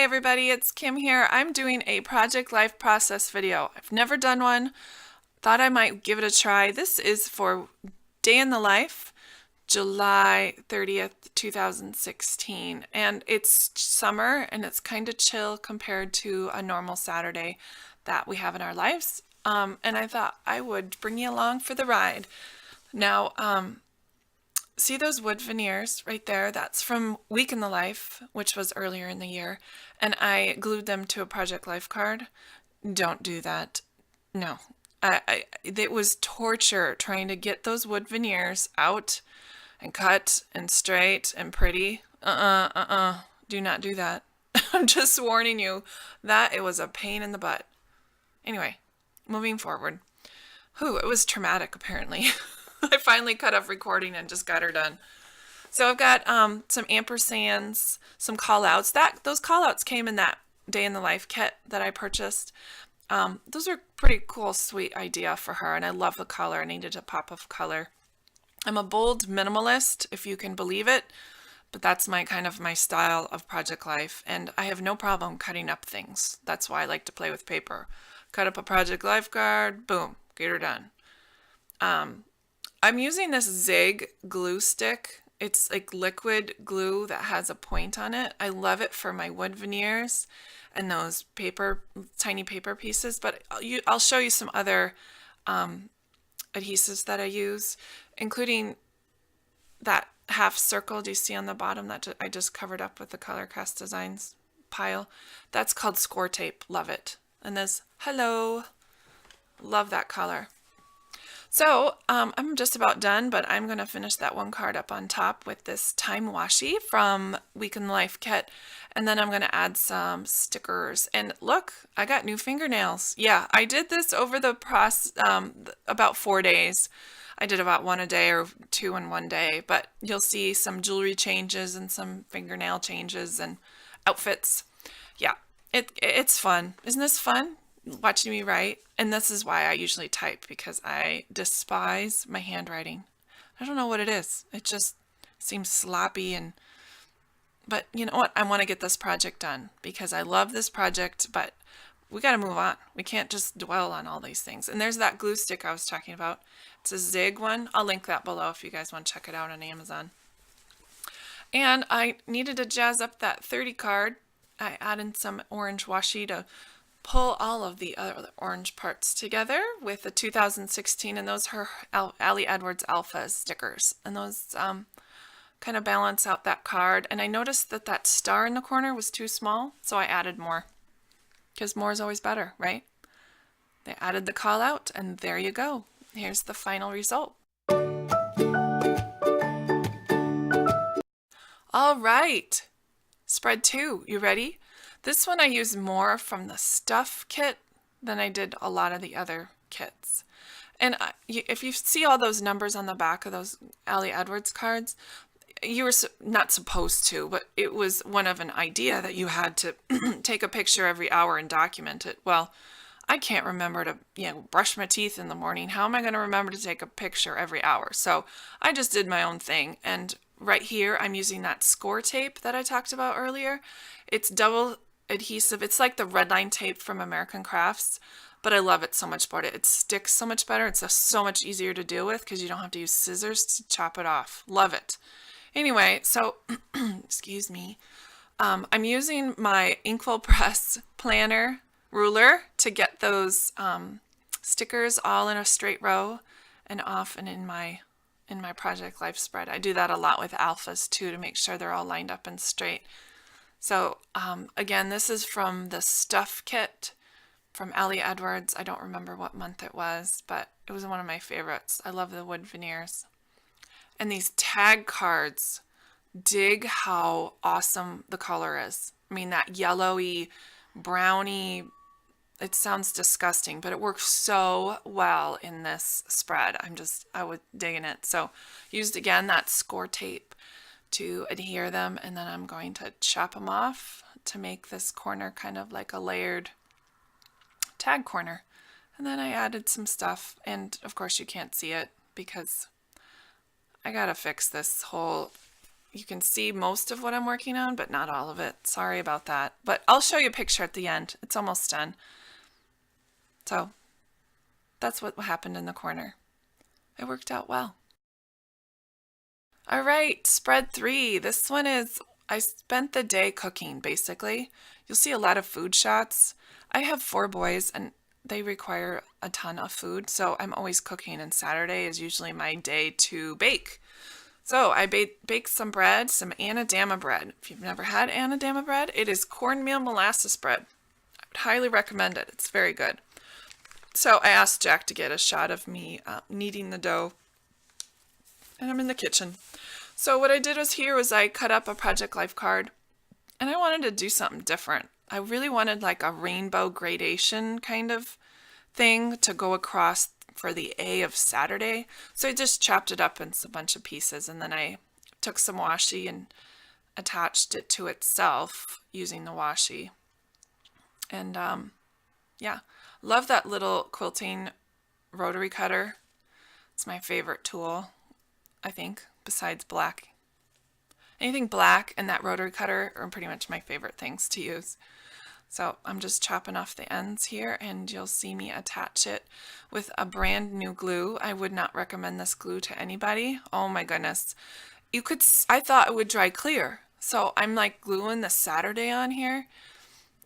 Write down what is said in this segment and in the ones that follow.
Hi everybody, it's Kim here. I'm doing a Project Life process video. I've never done one. Thought I might give it a try. This is for Day in the Life, July 30th, 2016. And it's summer and it's kind of chill compared to a normal Saturday that we have in our lives. And I thought I would bring you along for the ride. Now, see those wood veneers right there? That's from Week in the Life, which was earlier in the year, and I glued them to a Project Life card. Don't do that. No. It was torture trying to get those wood veneers out and cut and straight and pretty. Do not do that. I'm just warning you that it was a pain in the butt. Anyway, moving forward. Whew, it was traumatic apparently. I finally cut off recording and just got her done. So I've got some ampersands, some call outs. Those call outs came in that Day in the Life kit that I purchased. Those are pretty cool, sweet idea for her, and I love the color. I needed a pop of color. I'm a bold minimalist, if you can believe it, but that's my style of Project Life, and I have no problem cutting up things. That's why I like to play with paper. Cut up a Project Life card, boom, get her done. I'm using this Zig glue stick. It's like liquid glue that has a point on it. I love it for my wood veneers and those tiny paper pieces, but I'll show you some other adhesives that I use, including that half circle. Do you see on the bottom that I just covered up with the Color Cast Designs pile? That's called Scor-Tape. Love it. And this, hello, love that color. So I'm just about done, but I'm going to finish that one card up on top with this time washi from Week in the Life kit. And then I'm going to add some stickers. And look, I got new fingernails. Yeah, I did this over the about 4 days. I did about one a day or two in one day, but you'll see some jewelry changes and some fingernail changes and outfits. Yeah, it's fun. Isn't this fun? Watching me write. And this is why I usually type, because I despise my handwriting. I don't know what it is. It just seems sloppy, but you know what? I want to get this project done because I love this project, but we got to move on. We can't just dwell on all these things. And there's that glue stick I was talking about. It's a Zig one. I'll link that below if you guys want to check it out on Amazon. And I needed to jazz up that 30 card. I added some orange washi to pull all of the other orange parts together with the 2016, and those are Ali Edwards Alpha stickers, and those kind of balance out that card. And I noticed that that star in the corner was too small, so I added more, because more is always better, right? They added the call out, and there you go. Here's the final result. All right, spread 2, you ready? This one I use more from the Stuff kit than I did a lot of the other kits. And if you see all those numbers on the back of those Ali Edwards cards, you were not supposed to, but it was one of an idea that you had to take a picture every hour and document it. Well, I can't remember to brush my teeth in the morning. How am I going to remember to take a picture every hour? So I just did my own thing. And right here, I'm using that Scor-Tape that I talked about earlier. It's double adhesive. It's like the red line tape from American Crafts, but I love it so much better. It sticks so much better. It's so much easier to deal with because you don't have to use scissors to chop it off. Love it. Anyway, so excuse me. I'm using my Inkwell Press planner ruler to get those stickers all in a straight row and off and in my Project Life spread. I do that a lot with alphas too to make sure they're all lined up and straight. So again, this is from the Stuff kit from Ali Edwards. I don't remember what month it was, but it was one of my favorites. I love the wood veneers. And these tag cards, dig how awesome the color is. I mean, that yellowy, browny, it sounds disgusting, but it works so well in this spread. I was digging it. So used again that Scor-Tape to adhere them, and then I'm going to chop them off to make this corner kind of like a layered tag corner. And then I added some stuff, and of course you can't see it because I gotta fix this whole you can see most of what I'm working on, but not all of it. Sorry about that. But I'll show you a picture at the end. It's almost done. So that's what happened in the corner. It worked out well. All right, spread 3. This one is, I spent the day cooking, basically. You'll see a lot of food shots. I have 4 boys, and they require a ton of food, so I'm always cooking, and Saturday is usually my day to bake. So I baked some bread, some Anadama bread. If you've never had Anadama bread, it is cornmeal molasses bread. I would highly recommend it. It's very good. So I asked Jack to get a shot of me kneading the dough, and I'm in the kitchen. So what I did was I cut up a Project Life card, and I wanted to do something different. I really wanted like a rainbow gradation kind of thing to go across for the A of Saturday. So I just chopped it up in a bunch of pieces, and then I took some washi and attached it to itself using the washi. And yeah, love that little quilting rotary cutter. It's my favorite tool, I think, besides black. Anything black and that rotary cutter are pretty much my favorite things to use. So I'm just chopping off the ends here, and you'll see me attach it with a brand new glue. I would not recommend this glue to anybody. Oh my goodness. I thought it would dry clear. So I'm like gluing the Saturday on here,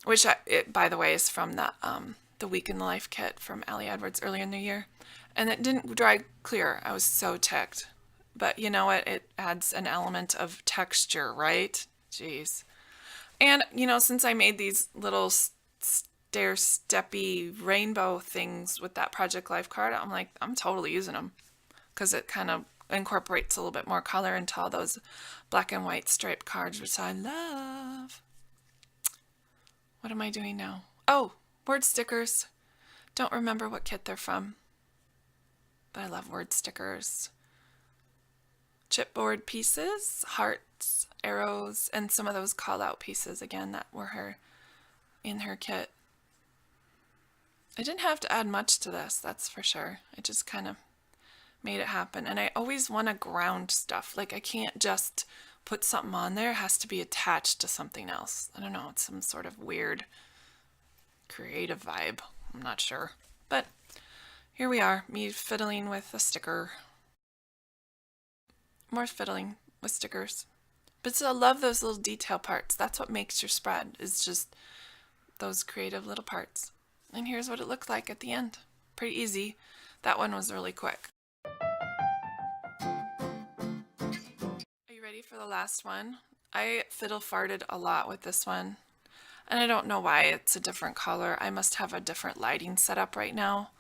which it, by the way, is from the Week in the Life kit from Allie Edwards earlier in the year. And it didn't dry clear. I was so ticked. But you know what? It adds an element of texture, right? Jeez. And, you know, since I made these little stair-steppy rainbow things with that Project Life card, I'm like, I'm totally using them because it kind of incorporates a little bit more color into all those black and white striped cards, which I love. What am I doing now? Oh, word stickers. Don't remember what kit they're from, but I love word stickers. Chipboard pieces, hearts, arrows, and some of those call-out pieces again that were in her kit. I didn't have to add much to this, that's for sure. I just kind of made it happen. And I always want to ground stuff. Like I can't just put something on there. It has to be attached to something else. I don't know, it's some sort of weird creative vibe. I'm not sure. But here we are, me fiddling with a sticker. More fiddling with stickers. But still, I love those little detail parts. That's what makes your spread, is just those creative little parts. And here's what it looked like at the end. Pretty easy. That one was really quick. Are you ready for the last one? I fiddle farted a lot with this one. And I don't know why it's a different color. I must have a different lighting setup right now.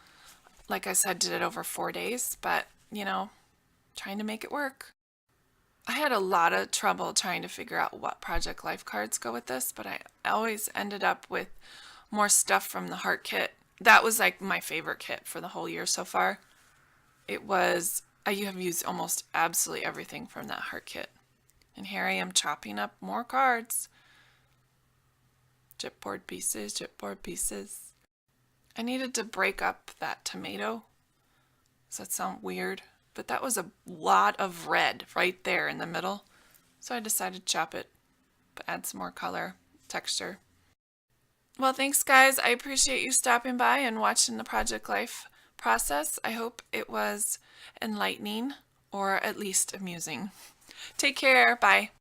Like I said, did it over 4 days, but you know, trying to make it work. I had a lot of trouble trying to figure out what Project Life cards go with this, but I always ended up with more stuff from the Heart kit. That was like my favorite kit for the whole year so far. I have used almost absolutely everything from that Heart kit. And here I am chopping up more cards. Chipboard pieces, chipboard pieces. I needed to break up that tomato. Does that sound weird? But that was a lot of red right there in the middle. So I decided to chop it, but add some more color, texture. Well, thanks guys. I appreciate you stopping by and watching the Project Life process. I hope it was enlightening or at least amusing. Take care. Bye.